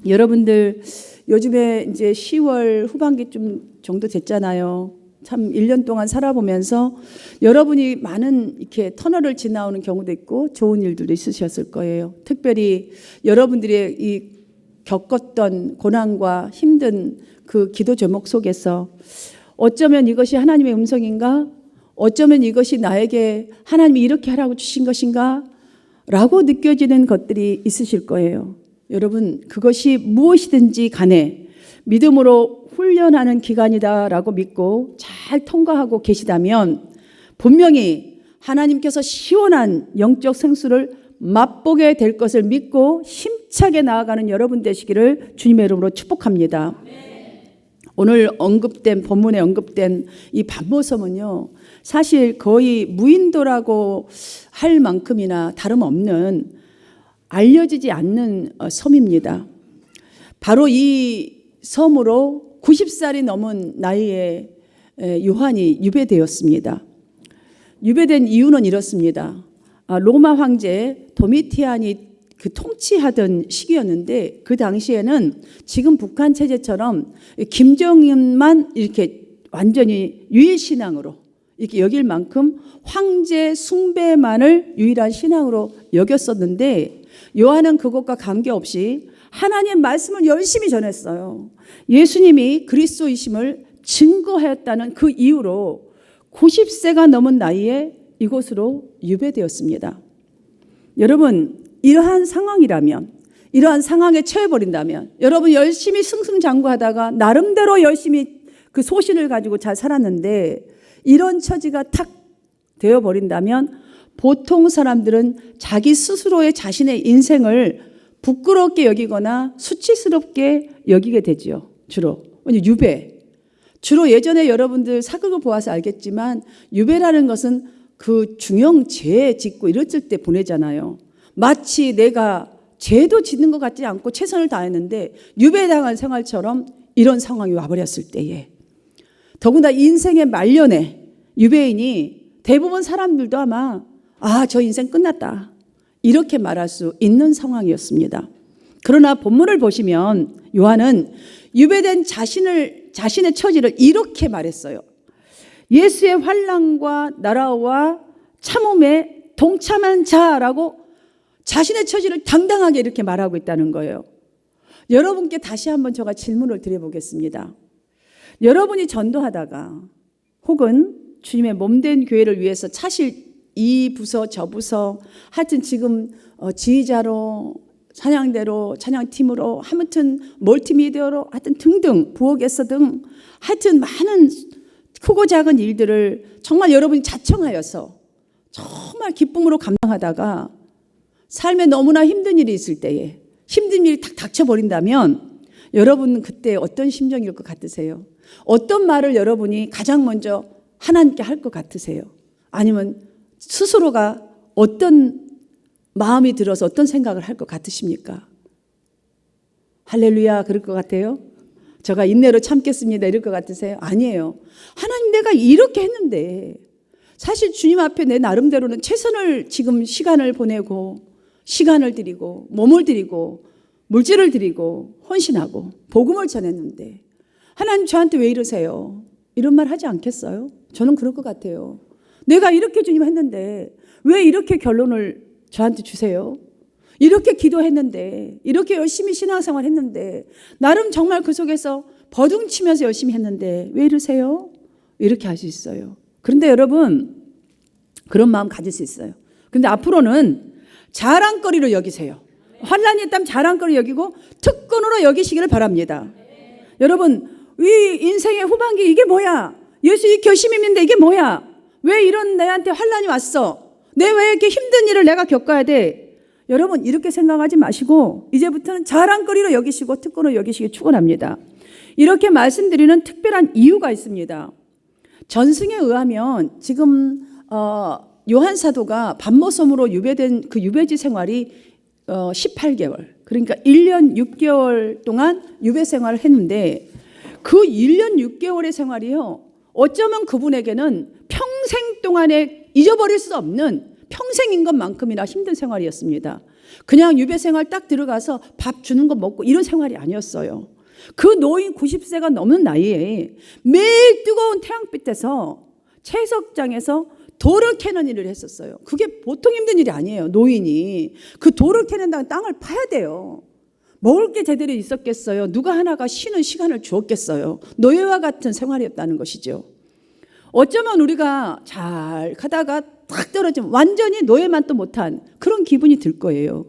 여러분들 요즘에 이제 10월 후반기쯤 정도 됐잖아요. 참 1년 동안 살아보면서 여러분이 많은 이렇게 터널을 지나오는 경우도 있고 좋은 일들도 있으셨을 거예요. 특별히 여러분들이 이 겪었던 고난과 힘든 그 기도 제목 속에서 어쩌면 이것이 하나님의 음성인가? 어쩌면 이것이 나에게 하나님이 이렇게 하라고 주신 것인가? 라고 느껴지는 것들이 있으실 거예요. 여러분, 그것이 무엇이든지 간에 믿음으로 훈련하는 기간이다라고 믿고 잘 통과하고 계시다면 분명히 하나님께서 시원한 영적 생수를 맛보게 될 것을 믿고 힘차게 나아가는 여러분 되시기를 주님의 이름으로 축복합니다. 오늘 본문에 언급된 이 반모섬은요, 사실 거의 무인도라고 할 만큼이나 다름없는 알려지지 않는 섬입니다. 바로 이 섬으로 90살이 넘은 나이에 요한이 유배되었습니다. 유배된 이유는 이렇습니다. 로마 황제 도미티안이 그 통치하던 시기였는데 그 당시에는 지금 북한 체제처럼 김정은만 이렇게 완전히 유일 신앙으로 이렇게 여길 만큼 황제 숭배만을 유일한 신앙으로 여겼었는데 요한은 그것과 관계없이 하나님의 말씀을 열심히 전했어요. 예수님이 그리스도이심을 증거하였다는 그 이유로 90세가 넘은 나이에 이곳으로 유배되었습니다. 여러분, 이러한 상황이라면, 이러한 상황에 처해버린다면 여러분 열심히 승승장구하다가 나름대로 열심히 그 소신을 가지고 잘 살았는데 이런 처지가 탁 되어버린다면 보통 사람들은 자기 스스로의 자신의 인생을 부끄럽게 여기거나 수치스럽게 여기게 되죠. 주로 유배. 주로 예전에 여러분들 사극을 보아서 알겠지만 유배라는 것은 그 중형 죄 짓고 이랬을 때 보내잖아요. 마치 내가 죄도 짓는 것 같지 않고 최선을 다했는데 유배당한 생활처럼 이런 상황이 와버렸을 때에 더군다나 인생의 말년에 유배인이 대부분 사람들도 아마 저 인생 끝났다 이렇게 말할 수 있는 상황이었습니다. 그러나 본문을 보시면 요한은 유배된 자신의 처지를 이렇게 말했어요. 예수의 환난과 나라와 참음에 동참한 자라고 자신의 처지를 당당하게 이렇게 말하고 있다는 거예요. 여러분께 다시 한번 제가 질문을 드려보겠습니다. 여러분이 전도하다가 혹은 주님의 몸된 교회를 위해서 사실 이 부서 저 부서 하여튼 지금 지휘자로 찬양대로 찬양팀으로 아무튼 멀티미디어로 하여튼 등등 부엌에서 등 하여튼 많은 크고 작은 일들을 정말 여러분이 자청하여서 정말 기쁨으로 감당하다가 삶에 너무나 힘든 일이 있을 때에 힘든 일이 탁 닥쳐버린다면 여러분은 그때 어떤 심정일 것 같으세요? 어떤 말을 여러분이 가장 먼저 하나님께 할 것 같으세요? 아니면 스스로가 어떤 마음이 들어서 어떤 생각을 할 것 같으십니까? 할렐루야 그럴 것 같아요? 제가 인내로 참겠습니다 이럴 것 같으세요? 아니에요. 하나님 내가 이렇게 했는데 사실 주님 앞에 내 나름대로는 최선을 지금 시간을 보내고 시간을 드리고 몸을 드리고 물질을 드리고 헌신하고 복음을 전했는데 하나님 저한테 왜 이러세요? 이런 말 하지 않겠어요? 저는 그럴 것 같아요. 내가 이렇게 주님 했는데 왜 이렇게 결론을 저한테 주세요? 이렇게 기도했는데 이렇게 열심히 신앙생활 했는데 나름 정말 그 속에서 버둥치면서 열심히 했는데 왜 이러세요? 이렇게 할 수 있어요. 그런데 여러분 그런 마음 가질 수 있어요. 그런데 앞으로는 자랑거리로 여기세요. 환난이 있다면 자랑거리 여기고 특권으로 여기시기를 바랍니다. 여러분 이 인생의 후반기 이게 뭐야? 예수 이 결심이 있는데 이게 뭐야? 왜 이런 내한테 환난이 왔어? 내 왜 이렇게 힘든 일을 내가 겪어야 돼? 여러분 이렇게 생각하지 마시고 이제부터는 자랑거리로 여기시고 특권으로 여기시기 축원합니다. 이렇게 말씀드리는 특별한 이유가 있습니다. 전승에 의하면 지금 요한 사도가 반모섬으로 유배된 그 유배지 생활이 18개월 그러니까 1년 6개월 동안 유배 생활을 했는데 그 1년 6개월의 생활이요 어쩌면 그분에게는 평생 동안에 잊어버릴 수 없는 평생인 것만큼이나 힘든 생활이었습니다. 그냥 유배 생활 딱 들어가서 밥 주는 거 먹고 이런 생활이 아니었어요. 그 노인 90세가 넘는 나이에 매일 뜨거운 태양빛에서 채석장에서 돌을 캐는 일을 했었어요. 그게 보통 힘든 일이 아니에요. 노인이 그 돌을 캐는 땅을 파야 돼요. 먹을 게 제대로 있었겠어요? 누가 하나가 쉬는 시간을 주었겠어요? 노예와 같은 생활이었다는 것이죠. 어쩌면 우리가 잘 가다가 탁 떨어지면 완전히 노예만 또 못한 그런 기분이 들 거예요.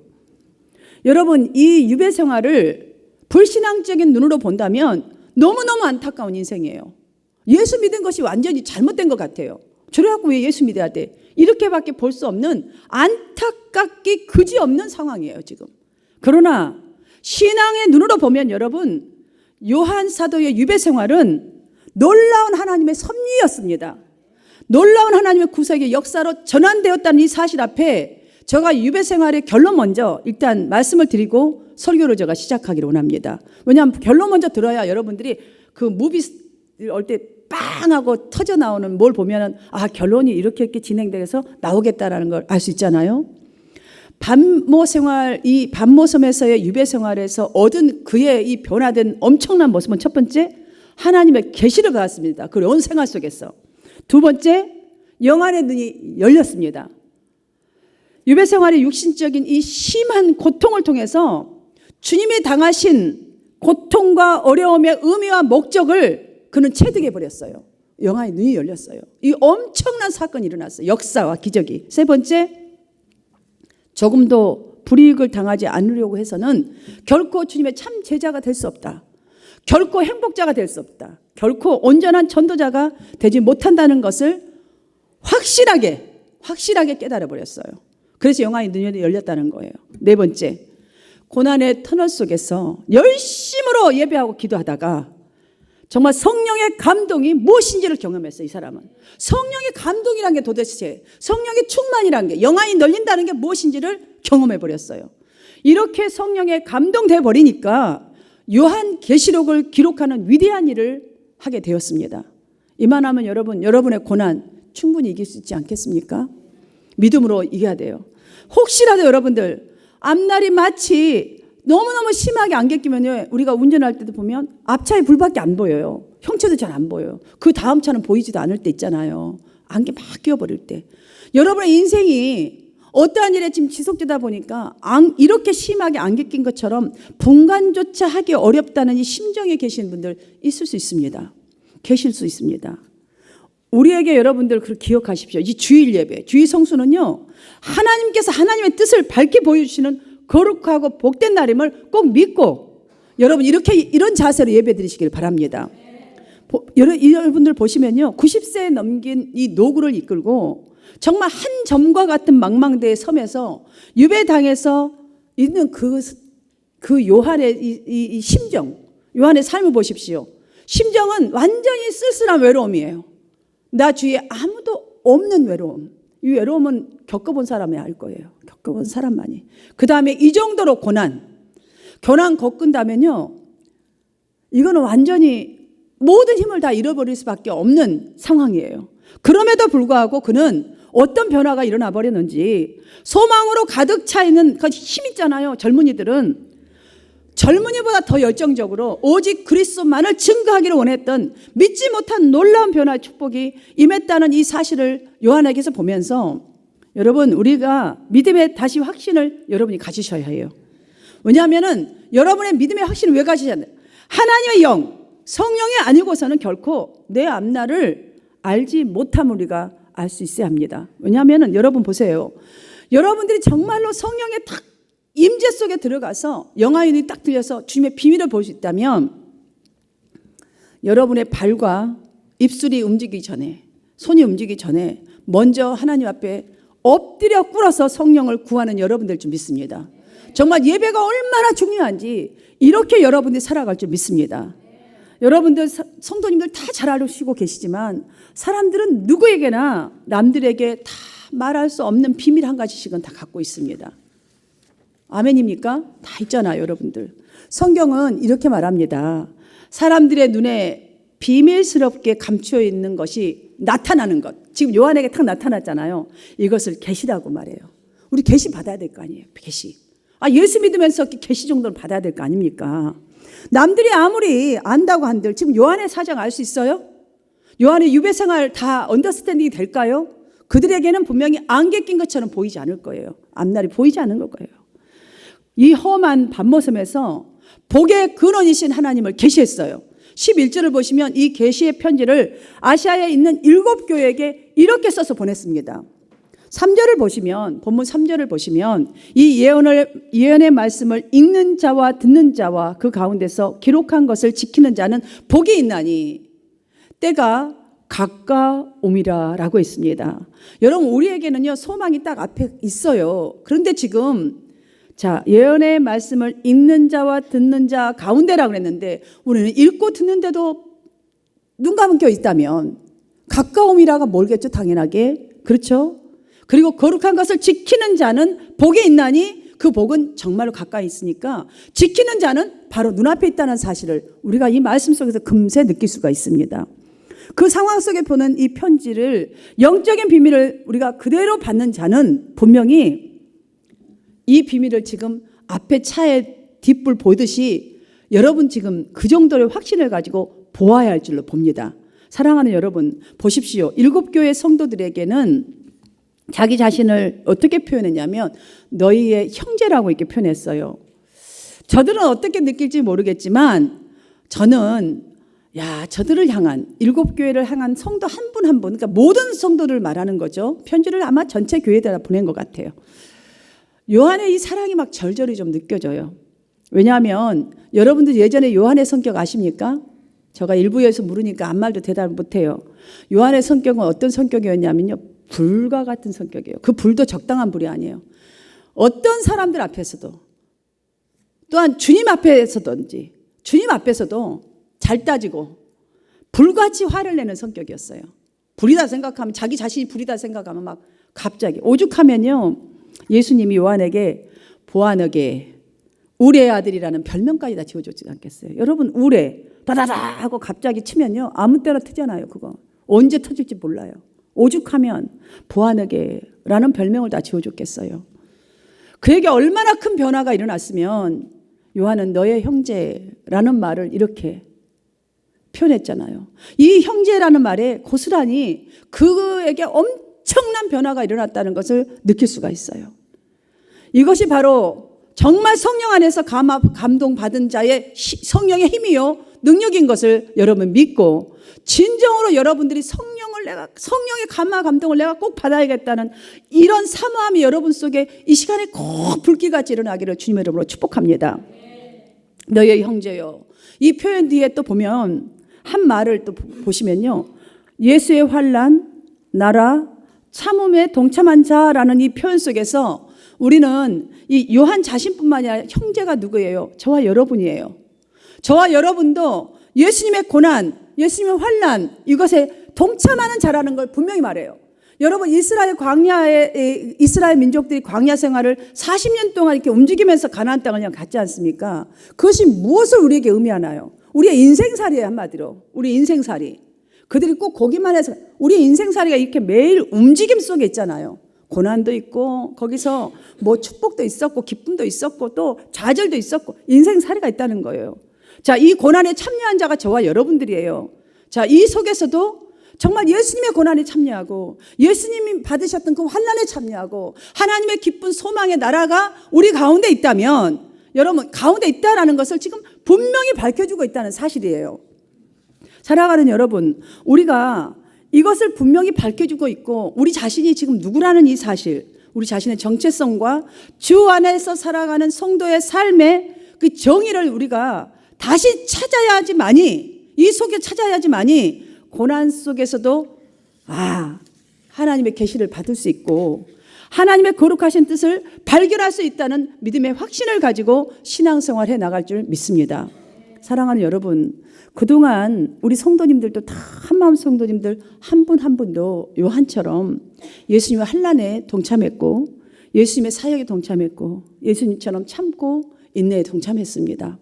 여러분, 이 유배 생활을 불신앙적인 눈으로 본다면 너무너무 안타까운 인생이에요. 예수 믿은 것이 완전히 잘못된 것 같아요. 저래갖고 왜 예수 믿어야 돼? 이렇게밖에 볼 수 없는 안타깝기 그지없는 상황이에요, 지금. 그러나 신앙의 눈으로 보면 여러분, 요한 사도의 유배 생활은 놀라운 하나님의 섭리였습니다. 놀라운 하나님의 구속의 역사로 전환되었다는 이 사실 앞에 제가 유배 생활의 결론 먼저 일단 말씀을 드리고 설교를 제가 시작하기를 원합니다. 왜냐하면 결론 먼저 들어야 여러분들이 그 무비 올 때 빵 하고 터져 나오는 뭘 보면은 아, 결론이 이렇게 진행돼서 나오겠다라는 걸 알 수 있잖아요. 반모 생활, 이 반모섬에서의 유배 생활에서 얻은 그의 이 변화된 엄청난 모습은 첫 번째, 하나님의 계시를 받았습니다. 그 온 생활 속에서. 두 번째, 영안의 눈이 열렸습니다. 유배 생활의 육신적인 이 심한 고통을 통해서 주님이 당하신 고통과 어려움의 의미와 목적을 그는 체득해 버렸어요. 영안의 눈이 열렸어요. 이 엄청난 사건이 일어났어요. 역사와 기적이. 세 번째, 조금도 불이익을 당하지 않으려고 해서는 결코 주님의 참 제자가 될 수 없다. 결코 행복자가 될 수 없다. 결코 온전한 전도자가 되지 못한다는 것을 확실하게 깨달아 버렸어요. 그래서 영안의 눈이 열렸다는 거예요. 네 번째, 고난의 터널 속에서 열심으로 예배하고 기도하다가 정말 성령의 감동이 무엇인지를 경험했어요. 이 사람은 성령의 감동이란 게 도대체, 성령의 충만이란 게, 영안이 열린다는 게 무엇인지를 경험해 버렸어요. 이렇게 성령에 감동돼 버리니까 요한 계시록을 기록하는 위대한 일을 하게 되었습니다. 이만하면 여러분, 여러분의 고난 충분히 이길 수 있지 않겠습니까? 믿음으로 이겨야 돼요. 혹시라도 여러분들 앞날이 마치 너무너무 심하게 안개 끼면 우리가 운전할 때도 보면 앞차에 불밖에 안 보여요. 형체도 잘 안 보여요. 그 다음 차는 보이지도 않을 때 있잖아요. 안개 막 끼어버릴 때. 여러분의 인생이 어떠한 일에 지금 지속되다 보니까 이렇게 심하게 안개 낀 것처럼 분간조차 하기 어렵다는 이 심정에 계신 분들 있을 수 있습니다. 계실 수 있습니다. 우리에게 여러분들 그걸 기억하십시오. 이 주일 예배, 주일 성수는요, 하나님께서 하나님의 뜻을 밝게 보여주시는 거룩하고 복된 날임을 꼭 믿고 여러분 이런 자세로 예배 드리시길 바랍니다. 여러분들 보시면요, 90세에 넘긴 이 노구를 이끌고 정말 한 점과 같은 망망대의 섬에서 유배당해서 있는 그 요한의 이 심정, 요한의 삶을 보십시오. 심정은 완전히 쓸쓸한 외로움이에요. 나 주위에 아무도 없는 외로움. 이 외로움은 겪어본 사람이 알 거예요. 겪어본 사람만이. 그 다음에 이 정도로 고난 겪은다면요, 이거는 완전히 모든 힘을 다 잃어버릴 수밖에 없는 상황이에요. 그럼에도 불구하고 그는 어떤 변화가 일어나 버렸는지, 소망으로 가득 차 있는 그 힘 있잖아요. 젊은이들은 젊은이보다 더 열정적으로 오직 그리스도만을 증거하기를 원했던 믿지 못한 놀라운 변화의 축복이 임했다는 이 사실을 요한에게서 보면서 여러분, 우리가 믿음의 다시 확신을 여러분이 가지셔야 해요. 왜냐하면은 여러분의 믿음의 확신을 왜 가지셔야 돼요? 하나님의 영, 성령이 아니고서는 결코 내 앞날을 알지 못함을 우리가 알 수 있어야 합니다. 왜냐하면은 여러분 보세요. 여러분들이 정말로 성령의 딱 임재 속에 들어가서 영안의 눈이 딱 들려서 주님의 비밀을 볼 수 있다면 여러분의 발과 입술이 움직이기 전에, 손이 움직이기 전에 먼저 하나님 앞에 엎드려 꿇어서 성령을 구하는 여러분들 줄 믿습니다. 정말 예배가 얼마나 중요한지 이렇게 여러분들이 살아갈 줄 믿습니다. 여러분들 성도님들 다 잘 알고 계시지만 사람들은 누구에게나 남들에게 다 말할 수 없는 비밀 한 가지씩은 다 갖고 있습니다. 아멘입니까? 다 있잖아요, 여러분들. 성경은 이렇게 말합니다. 사람들의 눈에 비밀스럽게 감추어 있는 것이 나타나는 것. 지금 요한에게 딱 나타났잖아요. 이것을 계시라고 말해요. 우리 계시 받아야 될 거 아니에요. 계시. 예수 믿으면서 계시 정도는 받아야 될 거 아닙니까? 남들이 아무리 안다고 한들 지금 요한의 사정 알 수 있어요? 요한의 유배 생활 다 언더스탠딩이 될까요? 그들에게는 분명히 안개 낀 것처럼 보이지 않을 거예요. 앞날이 보이지 않은 걸 거예요. 이 험한 밤모섬에서 복의 근원이신 하나님을 계시했어요. 11절을 보시면 이 계시의 편지를 아시아에 있는 7교회에게 이렇게 써서 보냈습니다. 3절을 보시면, 본문 3절을 보시면 이 예언의 말씀을 읽는 자와 듣는 자와 그 가운데서 기록한 것을 지키는 자는 복이 있나니 때가 가까움이라 라고 했습니다. 여러분, 우리에게는요 소망이 딱 앞에 있어요. 그런데 지금 예언의 말씀을 읽는 자와 듣는 자 가운데라고 그랬는데 우리는 읽고 듣는데도 눈 감겨 있다면 가까움이라가 뭘겠죠? 당연하게. 그렇죠? 그리고 거룩한 것을 지키는 자는 복이 있나니 그 복은 정말로 가까이 있으니까 지키는 자는 바로 눈앞에 있다는 사실을 우리가 이 말씀 속에서 금세 느낄 수가 있습니다. 그 상황 속에 보는 이 편지를 영적인 비밀을 우리가 그대로 받는 자는 분명히 이 비밀을 지금 앞에 차에 뒷불 보듯이 여러분 지금 그 정도의 확신을 가지고 보아야 할 줄로 봅니다. 사랑하는 여러분, 보십시오. 7교회 성도들에게는 자기 자신을 어떻게 표현했냐면 너희의 형제라고 이렇게 표현했어요. 저들은 어떻게 느낄지 모르겠지만 저는 저들을 향한 7교회를 향한 성도 한 분 한 분, 그러니까 모든 성도를 말하는 거죠. 편지를 아마 전체 교회에다 보낸 것 같아요. 요한의 이 사랑이 막 절절히 좀 느껴져요. 왜냐하면 여러분들 예전에 요한의 성격 아십니까? 제가 일부에서 물으니까 아무 말도 대답 못해요. 요한의 성격은 어떤 성격이었냐면요, 불과 같은 성격이에요. 그 불도 적당한 불이 아니에요. 어떤 사람들 앞에서도 또한 주님 앞에서든지 주님 앞에서도 잘 따지고 불같이 화를 내는 성격이었어요. 불이다 생각하면, 자기 자신이 불이다 생각하면 막 갑자기 오죽하면요, 예수님이 요한에게 보아너게 우레의 아들이라는 별명까지 다 지어줬지 않겠어요? 여러분, 우레 다다다 하고 갑자기 치면요 아무 때나 트잖아요. 그거 언제 터질지 몰라요. 오죽하면 보아너게라는 별명을 다 지어줬겠어요. 그에게 얼마나 큰 변화가 일어났으면 요한은 너의 형제라는 말을 이렇게 표현했잖아요. 이 형제라는 말에 고스란히 그에게 엄청난 변화가 일어났다는 것을 느낄 수가 있어요. 이것이 바로 정말 성령 안에서 감동받은 자의 성령의 힘이요 능력인 것을 여러분 믿고 진정으로 여러분들이 성령의 감동을 내가 꼭 받아야겠다는 이런 사모함이 여러분 속에 이 시간에 꼭 불길같이 일어나기를 주님의 이름으로 축복합니다. 너의 형제요. 이 표현 뒤에 또 보면 한 말을 또 보시면요, 예수의 환난, 나라, 참음에 동참한 자라는 이 표현 속에서 우리는 이 요한 자신뿐만 아니라 형제가 누구예요? 저와 여러분이에요. 저와 여러분도 예수님의 고난, 예수님의 환난, 이것에 동참하는 자라는 걸 분명히 말해요. 여러분, 이스라엘 민족들이 광야 생활을 40년 동안 이렇게 움직이면서 가나안 땅을 그냥 갔지 않습니까? 그것이 무엇을 우리에게 의미하나요? 우리의 인생살이에요, 한마디로. 우리 인생살이. 그들이 꼭 거기만 해서, 우리 인생살이가 이렇게 매일 움직임 속에 있잖아요. 고난도 있고, 거기서 뭐 축복도 있었고, 기쁨도 있었고, 또 좌절도 있었고, 인생살이가 있다는 거예요. 자, 이 고난에 참여한 자가 저와 여러분들이에요. 자, 이 속에서도 정말 예수님의 고난에 참여하고 예수님이 받으셨던 그 환난에 참여하고 하나님의 기쁜 소망의 나라가 우리 가운데 있다면, 여러분 가운데 있다라는 것을 지금 분명히 밝혀주고 있다는 사실이에요. 사랑하는 여러분, 우리가 이것을 분명히 밝혀주고 있고 우리 자신이 지금 누구라는 이 사실, 우리 자신의 정체성과 주 안에서 살아가는 성도의 삶의 그 정의를 우리가 다시 찾아야지만이, 이 속에 찾아야지만이 고난 속에서도 하나님의 계시를 받을 수 있고 하나님의 거룩하신 뜻을 발견할 수 있다는 믿음의 확신을 가지고 신앙생활 해 나갈 줄 믿습니다. 사랑하는 여러분, 그동안 우리 성도님들도 다 한마음 성도님들 한 분 한 분도 요한처럼 예수님의 환난에 동참했고 예수님의 사역에 동참했고 예수님처럼 참고 인내에 동참했습니다.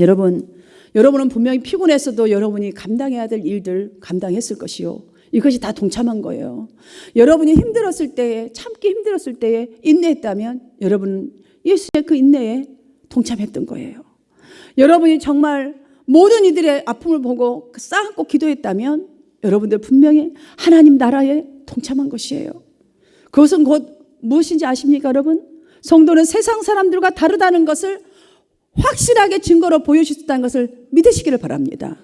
여러분은 분명히 피곤했어도 여러분이 감당해야 될 일들 감당했을 것이요, 이것이 다 동참한 거예요. 여러분이 힘들었을 때에, 참기 힘들었을 때에 인내했다면 여러분은 예수의 그 인내에 동참했던 거예요. 여러분이 정말 모든 이들의 아픔을 보고 쌓고 기도했다면 여러분들 분명히 하나님 나라에 동참한 것이에요. 그것은 곧 무엇인지 아십니까, 여러분? 성도는 세상 사람들과 다르다는 것을 확실하게 증거로 보여주셨다는 것을 믿으시기를 바랍니다.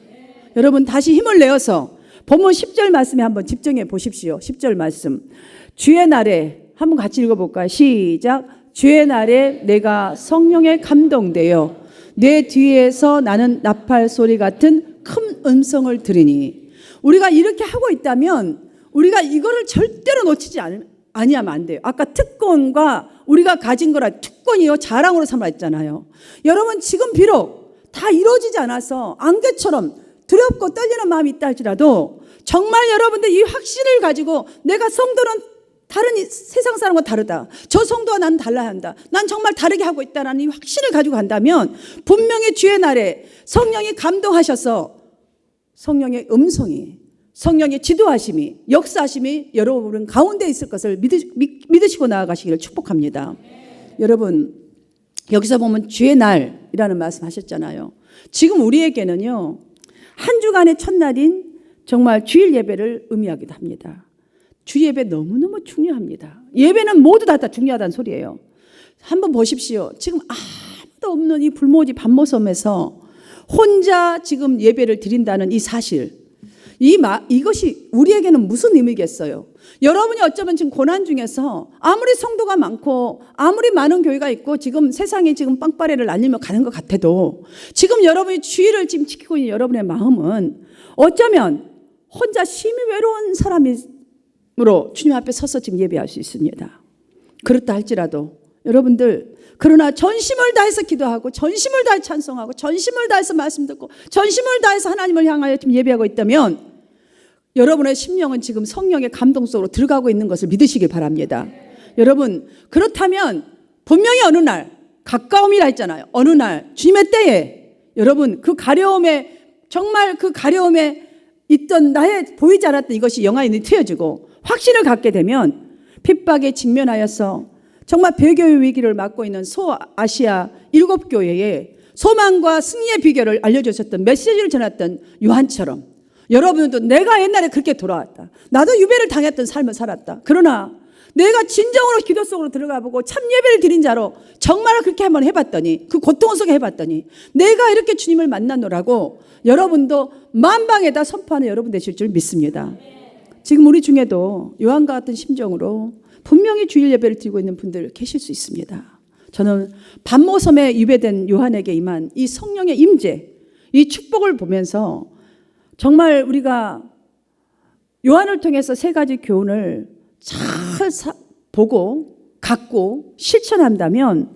여러분 다시 힘을 내어서 본문 10절 말씀에 한번 집중해 보십시오. 10절 말씀. 주의 날에 한번 같이 읽어볼까요? 시작. 주의 날에 내가 성령에 감동되어 내 뒤에서 나는 나팔 소리 같은 큰 음성을 들으니. 우리가 이렇게 하고 있다면 우리가 이거를 절대로 놓치지 아니하면 안 돼요. 아까 특권과 우리가 가진 거라 특권이요 자랑으로 삼아 있잖아요. 여러분 지금 비록 다 이루어지지 않아서 안개처럼 두렵고 떨리는 마음이 있다 할지라도 정말 여러분들 이 확신을 가지고 내가 성도는 다른 세상 사람과 다르다. 저 성도와 나는 달라야 한다. 난 정말 다르게 하고 있다라는 이 확신을 가지고 간다면 분명히 주의 날에 성령이 감동하셔서 성령의 음성이 성령의 지도하심이 역사하심이 여러분 가운데 있을 것을 믿으시고 나아가시기를 축복합니다. 여러분 여기서 보면 주의 날이라는 말씀 하셨잖아요. 지금 우리에게는요 한 주간의 첫날인 정말 주일 예배를 의미하기도 합니다. 주 예배 너무너무 중요합니다. 예배는 모두 다 중요하다는 소리예요. 한번 보십시오. 지금 아무도 없는 이 불모지 밤모섬에서 혼자 지금 예배를 드린다는 이 사실, 이것이 우리에게는 무슨 의미겠어요? 여러분이 어쩌면 지금 고난 중에서 아무리 성도가 많고 아무리 많은 교회가 있고 지금 세상에 지금 빵빠레를 날리며 가는 것 같아도 지금 여러분이 주의를 지금 지키고 있는 여러분의 마음은 어쩌면 혼자 심히 외로운 사람으로 주님 앞에 서서 지금 예배할 수 있습니다. 그렇다 할지라도 여러분들 그러나 전심을 다해서 기도하고 전심을 다해 찬송하고 전심을 다해서 말씀 듣고 전심을 다해서 하나님을 향하여 지금 예배하고 있다면 여러분의 심령은 지금 성령의 감동 속으로 들어가고 있는 것을 믿으시길 바랍니다. 여러분 그렇다면 분명히 어느 날 가까움이라 했잖아요. 어느 날 주님의 때에 여러분 그 가려움에 정말 그 가려움에 있던 나의 보이지 않았던 이것이 영화에 트여지고 확신을 갖게 되면 핍박에 직면하여서 정말 배교의 위기를 맞고 있는 소아시아 7교회에 소망과 승리의 비결을 알려주셨던 메시지를 전했던 요한처럼 여러분도 내가 옛날에 그렇게 돌아왔다. 나도 유배를 당했던 삶을 살았다. 그러나 내가 진정으로 기도 속으로 들어가 보고 참 예배를 드린 자로 정말 그렇게 한번 해봤더니 그 고통 속에 해봤더니 내가 이렇게 주님을 만났노라고 여러분도 만방에다 선포하는 여러분 되실 줄 믿습니다. 지금 우리 중에도 요한과 같은 심정으로 분명히 주일 예배를 드리고 있는 분들 계실 수 있습니다. 저는 밤모섬에 유배된 요한에게 임한 이 성령의 임재, 이 축복을 보면서 정말 우리가 요한을 통해서 세 가지 교훈을 잘 보고 갖고 실천한다면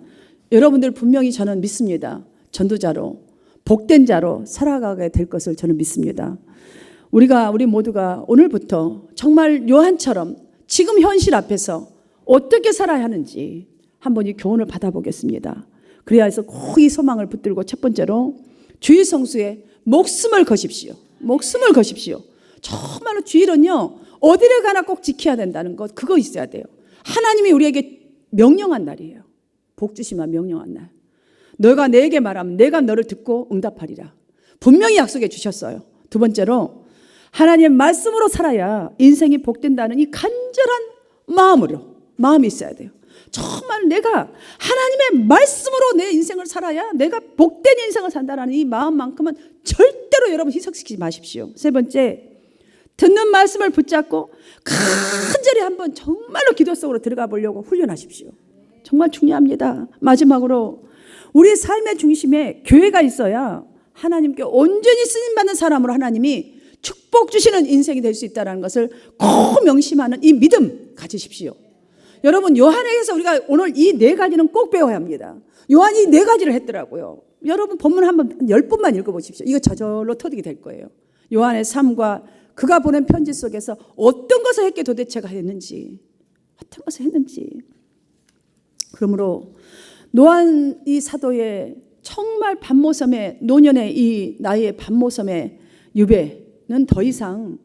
여러분들 분명히 저는 믿습니다. 전도자로 복된 자로 살아가게 될 것을 저는 믿습니다. 우리 모두가 오늘부터 정말 요한처럼 지금 현실 앞에서 어떻게 살아야 하는지 한번 이 교훈을 받아보겠습니다. 그래야 해서 꼭 이 소망을 붙들고 첫 번째로 주일 성수에 목숨을 거십시오. 목숨을 거십시오. 정말로 주일은요 어디를 가나 꼭 지켜야 된다는 것 그거 있어야 돼요. 하나님이 우리에게 명령한 날이에요. 복 주시면 명령한 날. 너가 내게 말하면 내가 너를 듣고 응답하리라. 분명히 약속해 주셨어요. 두 번째로 하나님의 말씀으로 살아야 인생이 복된다는 이 간절한 마음이 있어야 돼요. 정말 내가 하나님의 말씀으로 내 인생을 살아야 내가 복된 인생을 산다는 이 마음만큼은 절대로 여러분 희석시키지 마십시오. 세 번째, 듣는 말씀을 붙잡고 간절히 한번 정말로 기도 속으로 들어가 보려고 훈련하십시오. 정말 중요합니다. 마지막으로 우리 삶의 중심에 교회가 있어야 하나님께 온전히 쓰임받는 사람으로 하나님이 축복 주시는 인생이 될 수 있다는 것을 꼭 명심하는 이 믿음 가지십시오. 여러분 요한에게서 우리가 오늘 이 네 가지는 꼭 배워야 합니다. 요한이 네 가지를 했더라고요. 여러분 본문 한번 10번만 읽어보십시오. 이거 저절로 터득이 될 거예요. 요한의 삶과 그가 보낸 편지 속에서 어떤 것을 했기에 도대체가 했는지 어떤 것을 했는지. 그러므로 노한 이 사도의 정말 밤모섬의 노년의 이 나이의 밤모섬의 유배는 더 이상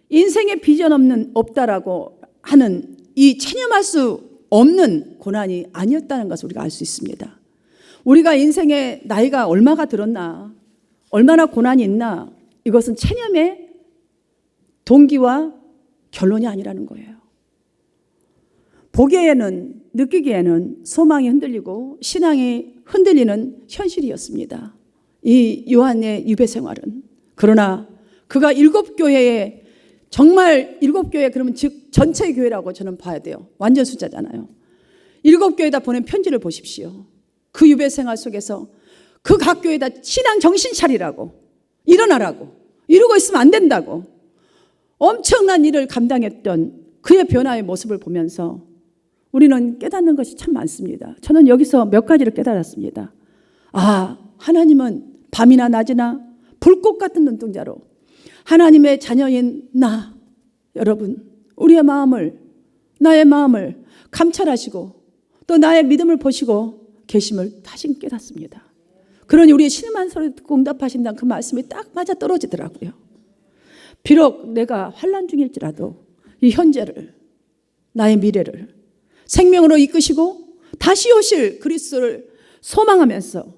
인생의 비전 없다라고 하는 이 체념할 수 없는 고난이 아니었다는 것을 우리가 알 수 있습니다. 우리가 인생의 나이가 얼마가 들었나, 얼마나 고난이 있나, 이것은 체념의 동기와 결론이 아니라는 거예요. 보기에는, 느끼기에는 소망이 흔들리고 신앙이 흔들리는 현실이었습니다. 이 요한의 유배 생활은. 그러나 그가 7교회에, 정말 7교회, 그러면 즉 전체 교회라고 저는 봐야 돼요. 완전 숫자잖아요. 7교회에다 보낸 편지를 보십시오. 그 유배 생활 속에서 그 각 교회에다 신앙 정신 차리라고, 일어나라고, 이러고 있으면 안 된다고 엄청난 일을 감당했던 그의 변화의 모습을 보면서 우리는 깨닫는 것이 참 많습니다. 저는 여기서 몇 가지를 깨달았습니다. 아, 하나님은 밤이나 낮이나 불꽃 같은 눈동자로 하나님의 자녀인 나, 여러분, 우리의 마음을, 나의 마음을 감찰하시고 또 나의 믿음을 보시고 계심을 다시 깨닫습니다. 그러니 우리의 신음한 소리 듣고 응답하신다는 그 말씀이 딱 맞아 떨어지더라고요. 비록 내가 환난 중일지라도 이 현재를, 나의 미래를 생명으로 이끄시고 다시 오실 그리스도를 소망하면서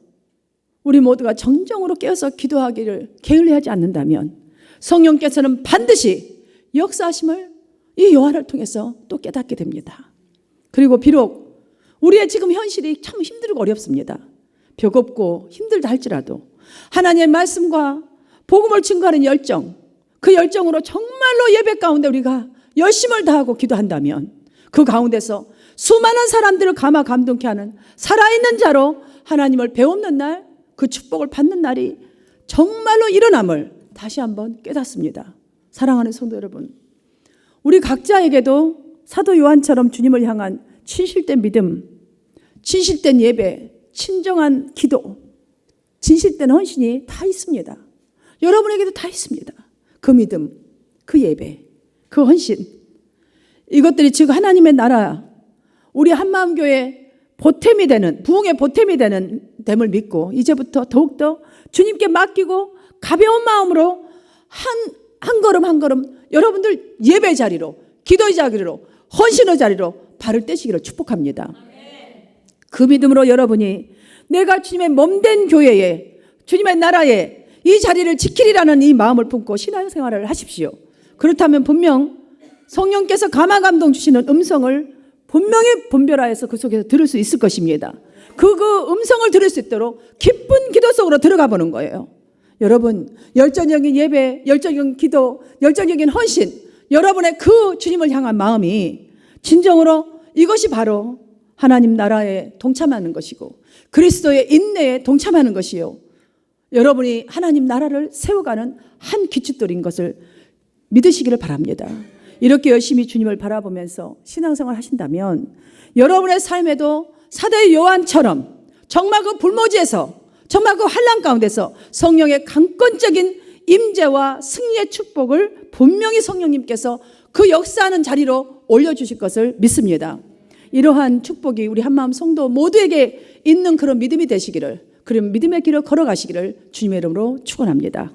우리 모두가 정정으로 깨어서 기도하기를 게을리하지 않는다면 성령께서는 반드시 역사하심을 이 요한을 통해서 또 깨닫게 됩니다. 그리고 비록 우리의 지금 현실이 참 힘들고 어렵습니다. 벽없고 힘들다 할지라도 하나님의 말씀과 복음을 증거하는 열정, 그 열정으로 정말로 예배 가운데 우리가 열심을 다하고 기도한다면 그 가운데서 수많은 사람들을 감화 감동케 하는 살아있는 자로 하나님을 배우는 날, 그 축복을 받는 날이 정말로 일어남을 다시 한번 깨닫습니다. 사랑하는 성도 여러분, 우리 각자에게도 사도 요한처럼 주님을 향한 진실된 믿음, 진실된 예배, 진정한 기도, 진실된 헌신이 다 있습니다. 여러분에게도 다 있습니다. 그 믿음, 그 예배, 그 헌신, 이것들이 즉 하나님의 나라, 우리 한마음교회 보탬이 되는, 부흥의 보탬이 되는 됨을 믿고 이제부터 더욱더 주님께 맡기고 가벼운 마음으로 한 걸음 한 걸음 여러분들 예배 자리로, 기도의 자리로, 헌신의 자리로 발을 떼시기를 축복합니다. 그 믿음으로 여러분이 내가 주님의 몸된 교회에, 주님의 나라에 이 자리를 지키리라는 이 마음을 품고 신앙생활을 하십시오. 그렇다면 분명 성령께서 감화 감동 주시는 음성을 분명히 분별하여서 그 속에서 들을 수 있을 것입니다. 그 음성을 들을 수 있도록 기쁜 기도 속으로 들어가 보는 거예요. 여러분, 열정적인 예배, 열정적인 기도, 열정적인 헌신, 여러분의 그 주님을 향한 마음이 진정으로 이것이 바로 하나님 나라에 동참하는 것이고 그리스도의 인내에 동참하는 것이요, 여러분이 하나님 나라를 세워가는 한 기춧돌인 것을 믿으시기를 바랍니다. 이렇게 열심히 주님을 바라보면서 신앙생활 하신다면 여러분의 삶에도 사도 요한처럼 정말 그 불모지에서, 정말 그 환난 가운데서 성령의 강권적인 임재와 승리의 축복을 분명히 성령님께서 그 역사하는 자리로 올려주실 것을 믿습니다. 이러한 축복이 우리 한마음 성도 모두에게 있는 그런 믿음이 되시기를, 그런 믿음의 길을 걸어가시기를 주님의 이름으로 축원합니다.